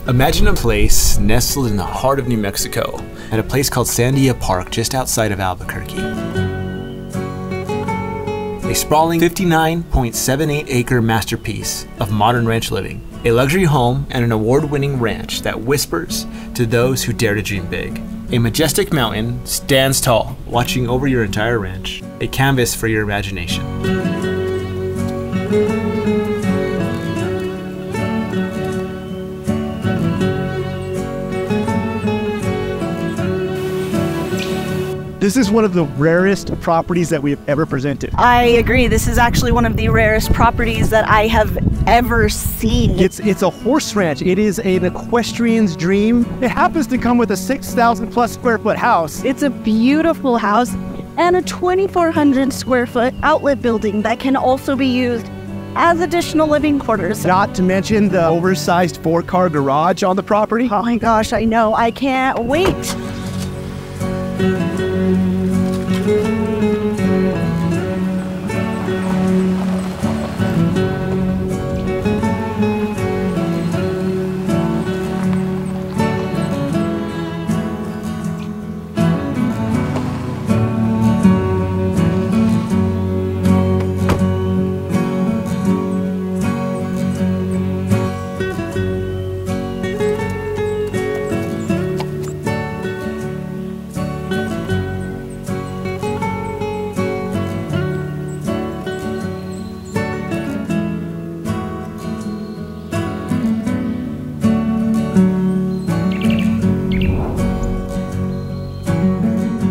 Imagine a place nestled in the heart of New Mexico at a place called Sandia Park just outside of Albuquerque. A sprawling 59.78 acre masterpiece of modern ranch living. A luxury home and an award-winning ranch that whispers to those who dare to dream big. A majestic mountain stands tall, watching over your entire ranch. A canvas for your imagination. This is one of the rarest properties that we have ever presented. I agree. This is actually one of the rarest properties that I have ever seen. It's a horse ranch. It is an equestrian's dream. It happens to come with a 6,000 plus square foot house. It's a beautiful house and a 2,400 square foot outlet building that can also be used as additional living quarters. Not to mention the oversized 4-car garage on the property. Oh my gosh, I know. I can't wait.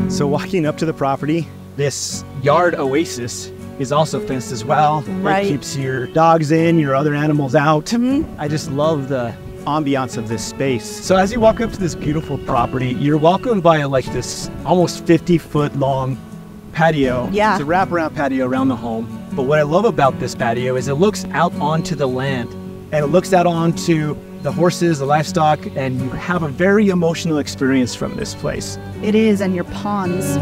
So walking up to the property, this yard oasis is also fenced as well. Right. It keeps your dogs in, your other animals out. I just love the ambiance of this space. So as you walk up to this beautiful property, you're welcomed by like this almost 50-foot long patio. Yeah. It's a wraparound patio around the home. But what I love about this patio is it looks out onto the land, and it looks out onto the horses, the livestock, and you have a very emotional experience from this place. It is, and your ponds.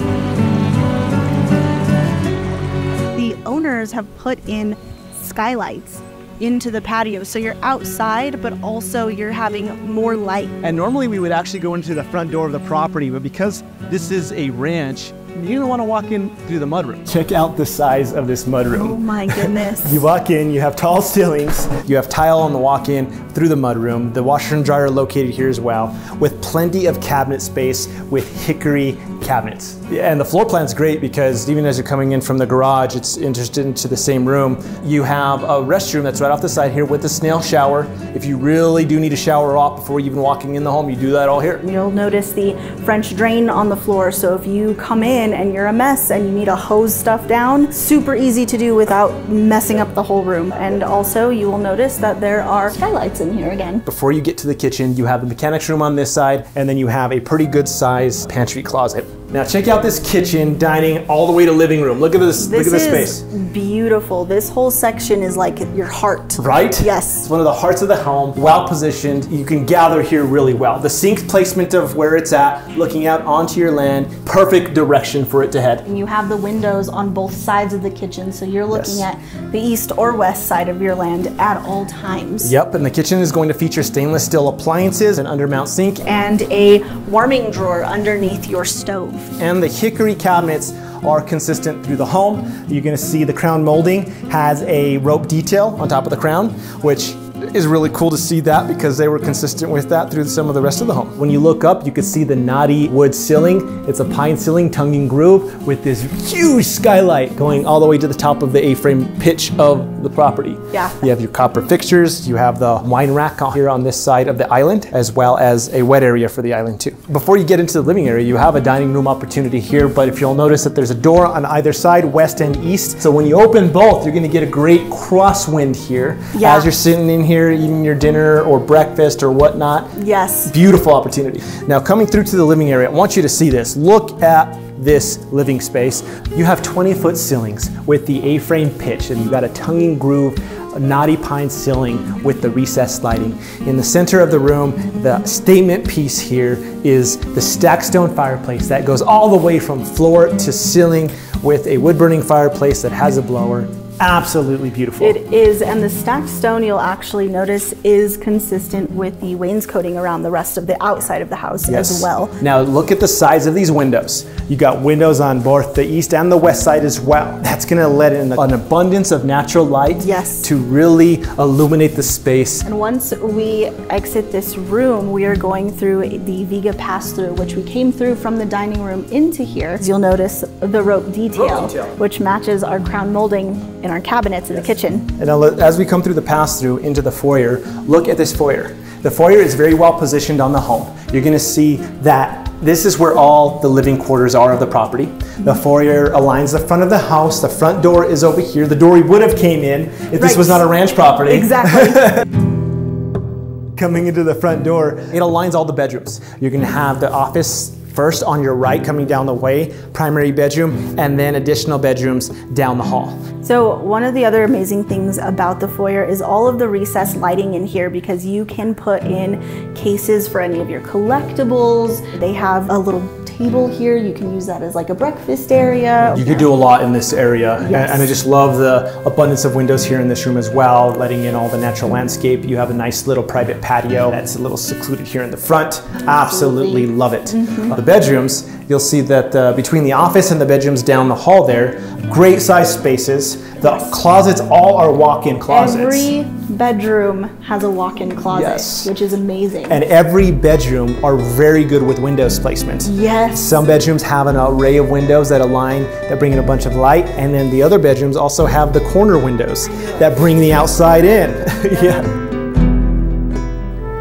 The owners have put in skylights into the patio, so you're outside, but also you're having more light. And normally we would actually go into the front door of the property, but because this is a ranch, you're gonna wanna walk in through the mudroom. Check out the size of this mudroom. Oh my goodness. You walk in, you have tall ceilings, you have tile on the walk-in through the mudroom, the washer and dryer located here as well, with plenty of cabinet space with hickory cabinets. And the floor plan's great because even as you're coming in from the garage, it's interested into the same room. You have a restroom that's right off the side here with a snail shower. If you really do need a shower off before even walking in the home, you do that all here. You'll notice the French drain on the floor, so if you come in and you're a mess and you need to hose stuff down, super easy to do without messing up the whole room. And also you will notice that there are skylights in here again. Before you get to the kitchen, you have the mechanics room on this side, and then you have a pretty good size pantry closet. Now check out this kitchen, dining, all the way to living room. Look at this, look at this space. Beautiful. This whole section is like your heart. Right? Yes. It's one of the hearts of the home, well positioned. You can gather here really well. The sink placement of where it's at, looking out onto your land, perfect direction for it to head. And you have the windows on both sides of the kitchen, so you're looking at the east or west side of your land at all times. Yep, and the kitchen is going to feature stainless steel appliances, an undermount sink, and a warming drawer underneath your stove. And the hickory cabinets are consistent through the home. You're gonna see the crown molding has a rope detail on top of the crown, which is really cool to see that because they were consistent with that through some of the rest of the home. When you look up, you can see the knotty wood ceiling. It's a pine ceiling, tongue and groove, with this huge skylight going all the way to the top of the A-frame pitch of the property. Yeah. You have your copper fixtures, you have the wine rack here on this side of the island, as well as a wet area for the island too. Before you get into the living area, you have a dining room opportunity here, but if you'll notice that there's a door on either side, west and east. So when you open both, you're gonna get a great crosswind here. Yeah. As you're sitting in here eating your dinner or breakfast or whatnot. Yes. Beautiful opportunity. Now coming through to the living area, I want you to see this. Look at this living space. You have 20-foot ceilings with the A-frame pitch, and you've got a tongue and groove knotty pine ceiling with the recessed lighting. In the center of the room, the statement piece here is the stacked stone fireplace that goes all the way from floor to ceiling with a wood burning fireplace that has a blower. absolutely beautiful. It is, and the stacked stone you'll actually notice is consistent with the wainscoting around the rest of the outside of the house as well. Now look at the size of these windows. You got windows on both the east and the west side as well. That's gonna let in an abundance of natural light to really illuminate the space. And once we exit this room, we are going through the Viga pass-through, which we came through from the dining room into here. You'll notice the rope detail, which matches our crown molding in our cabinets in the kitchen. And as we come through the pass-through into the foyer, look at this foyer. The foyer is very well positioned on the home. You're gonna see that this is where all the living quarters are of the property. The foyer aligns the front of the house. The front door is over here. The door we would have came in if this was not a ranch property. Exactly. Coming into the front door, it aligns all the bedrooms. You're gonna have the office first on your right coming down the way, primary bedroom, and then additional bedrooms down the hall. So one of the other amazing things about the foyer is all of the recessed lighting in here, because you can put in cases for any of your collectibles. They have a little table here. You can use that as like a breakfast area. You could do a lot in this area. And I just love the abundance of windows here in this room as well, letting in all the natural landscape. You have a nice little private patio that's a little secluded here in the front. Absolutely love it. The bedrooms, you'll see that between the office and the bedrooms down the hall there, great size spaces. The closets all are walk-in closets. Every bedroom has a walk-in closet, which is amazing. And every bedroom are very good with windows placement. Some bedrooms have an array of windows that align, that bring in a bunch of light, and then the other bedrooms also have the corner windows that bring the outside in.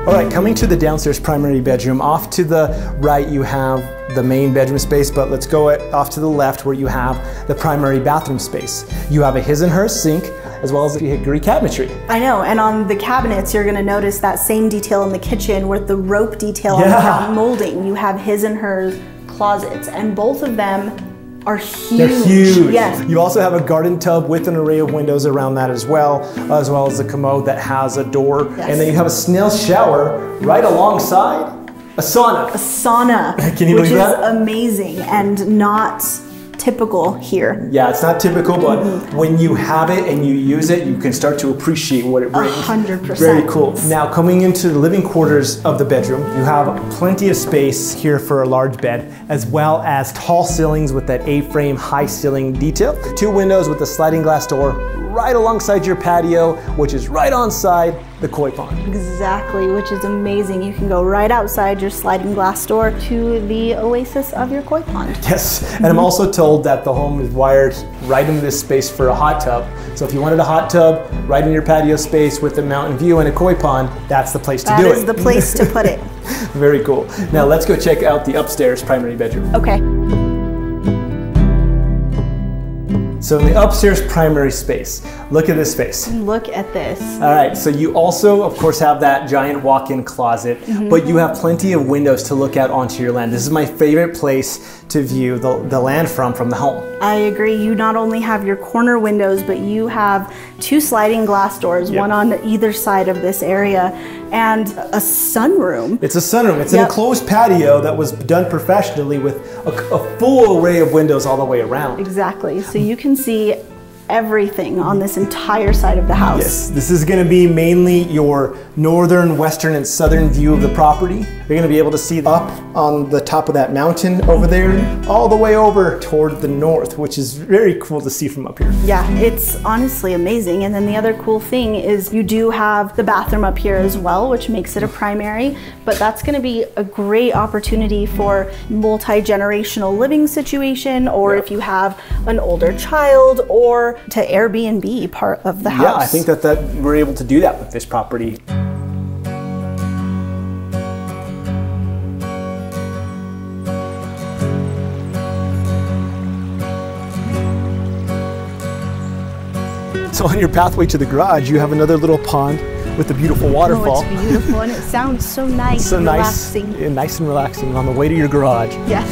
All right, coming to the downstairs primary bedroom, off to the right you have the main bedroom space, but let's go off to the left where you have the primary bathroom space. You have a his and her sink, as well as the hickory cabinetry. I know, and on the cabinets, you're gonna notice that same detail in the kitchen with the rope detail on the crown molding. You have his and her closets, and both of them are huge. They're huge. You also have a garden tub with an array of windows around that as well as a commode that has a door. And then you have a snail shower right alongside a sauna. A sauna, Can you believe that? Which is amazing and not typical here. Yeah, it's not typical, but when you have it and you use it, you can start to appreciate what it brings. 100%. Very cool. Now, coming into the living quarters of the bedroom, you have plenty of space here for a large bed, as well as tall ceilings with that A-frame high ceiling detail. 2 windows with a sliding glass door right alongside your patio, which is right onside the koi pond. Exactly, which is amazing. You can go right outside your sliding glass door to the oasis of your koi pond. Yes, and I'm also told that the home is wired right into this space for a hot tub. So if you wanted a hot tub right in your patio space with a mountain view and a koi pond, that's the place to do it. That is the place to put it. Very cool. Now let's go check out the upstairs primary bedroom. Okay. So in the upstairs primary space, look at this space. Look at this. All right, so you also, of course, have that giant walk-in closet, but you have plenty of windows to look out onto your land. This is my favorite place to view the land from the home. I agree. You not only have your corner windows, but you have 2 sliding glass doors, one on either side of this area, and a sunroom. It's a sunroom. It's an enclosed patio that was done professionally with a full array of windows all the way around. Exactly. So you can see everything on this entire side of the house. Yes, this is going to be mainly your northern, western, and southern view of the property. You're going to be able to see up on the top of that mountain over there, all the way over toward the north, which is very cool to see from up here. Yeah, it's honestly amazing. And then the other cool thing is you do have the bathroom up here as well, which makes it a primary, but that's going to be a great opportunity for multi-generational living situation, or if you have an older child, or to Airbnb part of the house. Yeah, I think that we're able to do that with this property. So on your pathway to the garage, you have another little pond with a beautiful waterfall. Oh, it's beautiful, and it sounds so nice and relaxing. Yeah, nice and relaxing on the way to your garage. Yeah.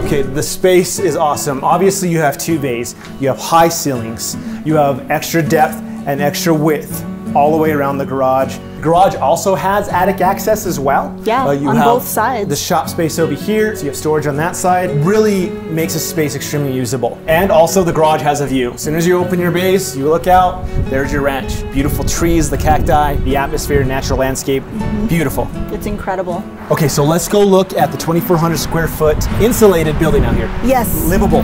Okay, the space is awesome. Obviously you have 2 bays, you have high ceilings, you have extra depth and extra width all the way around the garage. The garage also has attic access as well. Yeah, You on have both sides. the shop space over here, so you have storage on that side. Really makes this space extremely usable. And also the garage has a view. As soon as you open your base, you look out, there's your ranch. Beautiful trees, the cacti, the atmosphere, natural landscape, beautiful. It's incredible. Okay, so let's go look at the 2,400 square foot insulated building out here. Yes. Livable.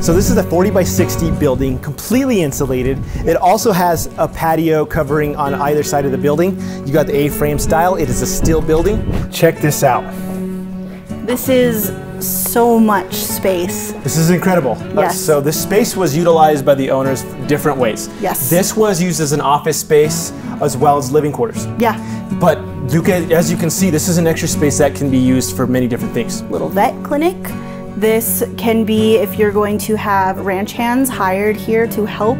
So this is a 40 by 60 building, completely insulated. It also has a patio covering on either side of the building. You got the A-frame style. It is a steel building. Check this out. This is so much space. This is incredible. Yes. So this space was utilized by the owners different ways. Yes. This was used as an office space as well as living quarters. Yeah. But as you can see, this is an extra space that can be used for many different things. Little vet clinic. This can be if you're going to have ranch hands hired here to help.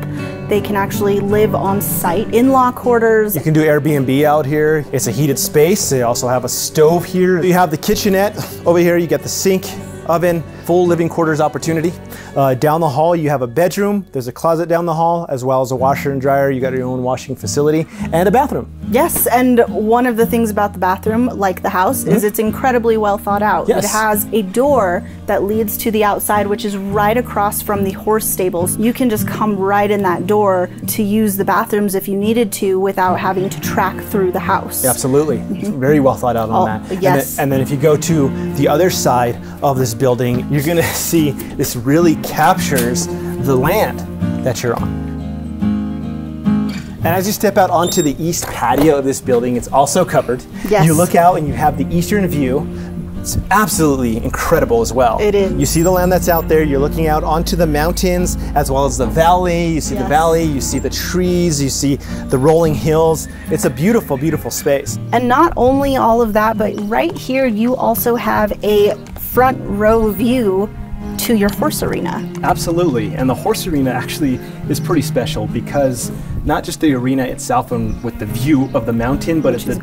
They can actually live on site, in-law quarters. You can do Airbnb out here. It's a heated space. They also have a stove here. You have the kitchenette over here. You got the sink, oven, full living quarters opportunity. Down the hall, you have a bedroom. There's a closet down the hall, as well as a washer and dryer. You got your own washing facility and a bathroom. Yes, and one of the things about the bathroom, like the house, is it's incredibly well thought out. Yes. It has a door that leads to the outside, which is right across from the horse stables. You can just come right in that door to use the bathrooms if you needed to without having to track through the house. Absolutely. Very well thought out on that. Yes. And then if you go to the other side of this building, you're going to see this really captures the land that you're on. And as you step out onto the east patio of this building, it's also covered. Yes. You look out and you have the eastern view. It's absolutely incredible as well. It is. You see the land that's out there, you're looking out onto the mountains as well as the valley. You see the valley, you see the trees, you see the rolling hills. It's a beautiful, beautiful space. And not only all of that, but right here you also have a front row view to your horse arena. Absolutely, and the horse arena actually is pretty special because not just the arena itself and with the view of the mountain, but it's the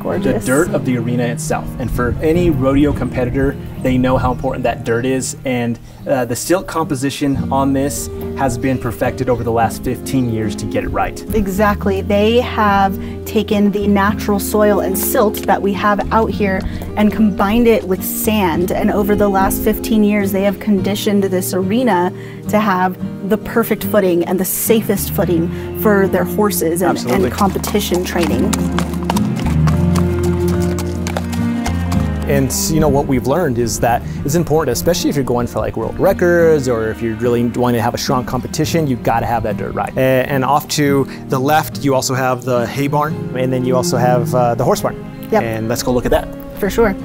dirt of the arena itself. And for any rodeo competitor, they know how important that dirt is, and the silt composition on this has been perfected over the last 15 years to get it right. Exactly. They have taken the natural soil and silt that we have out here and combined it with sand, and over the last 15 years they have conditioned this arena to have the perfect footing and the safest footing for their horses and competition training. And you know what we've learned is that it's important, especially if you're going for like world records or if you're really wanting to have a strong competition, you've got to have that dirt right. And off to the left, you also have the hay barn, and then you also have the horse barn. Yep. And let's go look at that. For sure.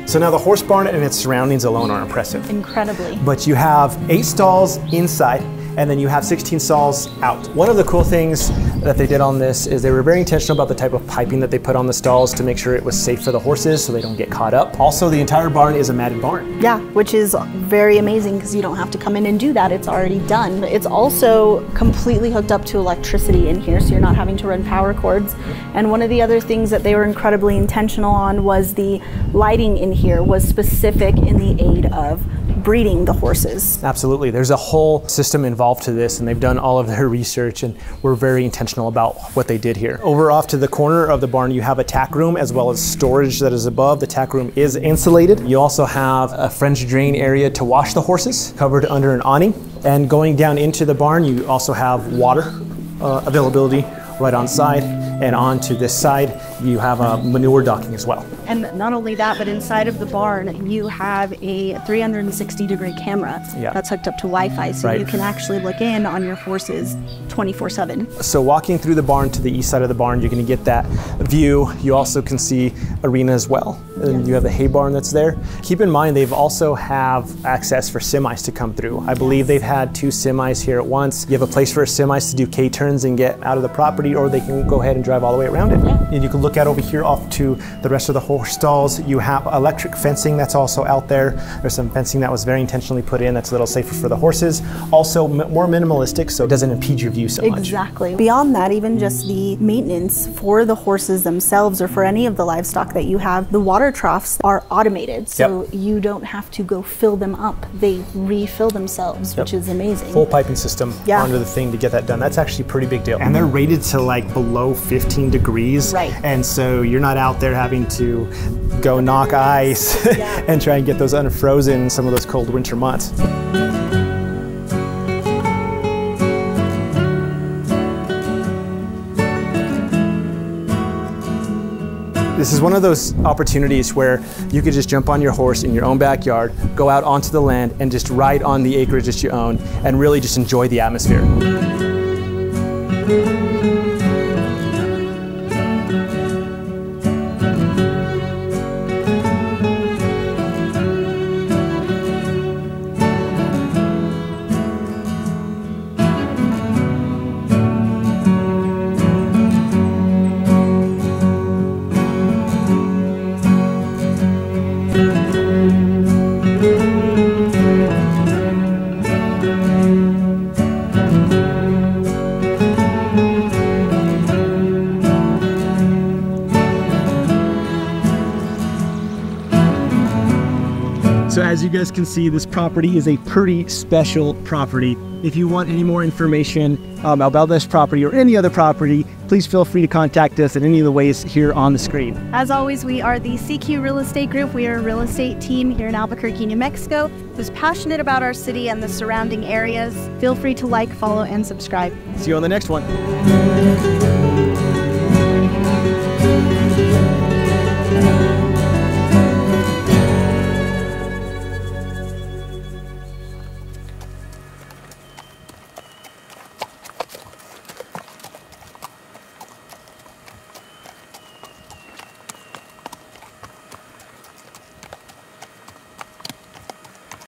So now the horse barn and its surroundings alone are impressive. Incredibly. But you have 8 stalls inside, and then you have 16 stalls out. One of the cool things that they did on this is they were very intentional about the type of piping that they put on the stalls to make sure it was safe for the horses so they don't get caught up. Also, the entire barn is a matted barn. Yeah, which is very amazing because you don't have to come in and do that. It's already done. It's also completely hooked up to electricity in here, so you're not having to run power cords. And one of the other things that they were incredibly intentional on was the lighting in here was specific in the aid of breeding the horses. Absolutely. There's a whole system involved to this, and they've done all of their research, and we're very intentional about what they did here. Over off to the corner of the barn, you have a tack room as well as storage that is above. The tack room is insulated. You also have a French drain area to wash the horses, covered under an awning. And going down into the barn, you also have water availability right on side, and on to this side you have a manure docking as well. And not only that, but inside of the barn you have a 360-degree camera that's hooked up to Wi-Fi, so you can actually look in on your horses 24/7. So walking through the barn to the east side of the barn, you're going to get that view. You also can see arena as well, and you have the hay barn that's there. Keep in mind they've also have access for semis to come through. I believe they've had 2 semis here at once. You have a place for semis to do K-turns and get out of the property, or they can go ahead and drive drive all the way around it. And you can look out over here off to the rest of the horse stalls. You have electric fencing that's also out there. There's some fencing that was very intentionally put in that's a little safer for the horses. Also more minimalistic, so it doesn't impede your view so much. Exactly. Beyond that, even just the maintenance for the horses themselves or for any of the livestock that you have, the water troughs are automated, so you don't have to go fill them up. They refill themselves, which is amazing. Full piping system under the thing to get that done. That's actually a pretty big deal. And they're rated to like below 15 degrees. Right. And so you're not out there having to go knock ice and try and get those unfrozen in some of those cold winter months. This is one of those opportunities where you could just jump on your horse in your own backyard, go out onto the land and just ride on the acreage that you own and really just enjoy the atmosphere. So as you guys can see, this property is a pretty special property. If you want any more information about this property or any other property, please feel free to contact us in any of the ways here on the screen. As always, we are the CQ Real Estate Group. We are a real estate team here in Albuquerque, New Mexico, who's passionate about our city and the surrounding areas. Feel free to like, follow, and subscribe. See you on the next one.